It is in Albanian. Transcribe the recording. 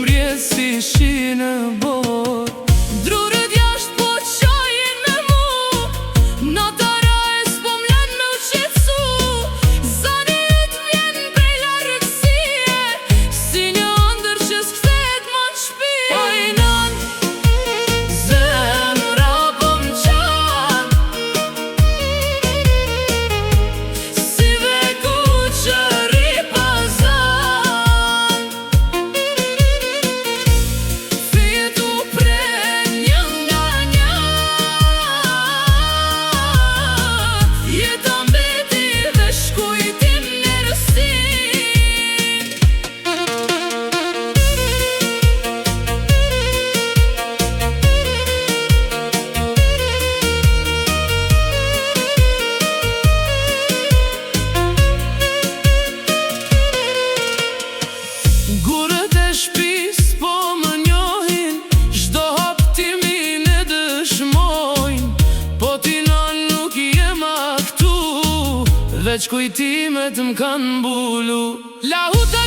kurje si shi në bor. Drurët jashtë po qojnë me mu, natara e s'po m'len me u qetsu. Zani yt vjen prej largësie, si një ëndër që s'kthehet ma n'shpije. Oj nan, zemra po m'qan, si veku që ripazan. Fitu pre një nga një, jeta mbeti dhe shkujtim njerësin. Gurët e shpis po më njohin, çdo haptimin e dëshmojnë. Po ti non nuk jema këtu, veç kujtimet m'kan mbulu. La huta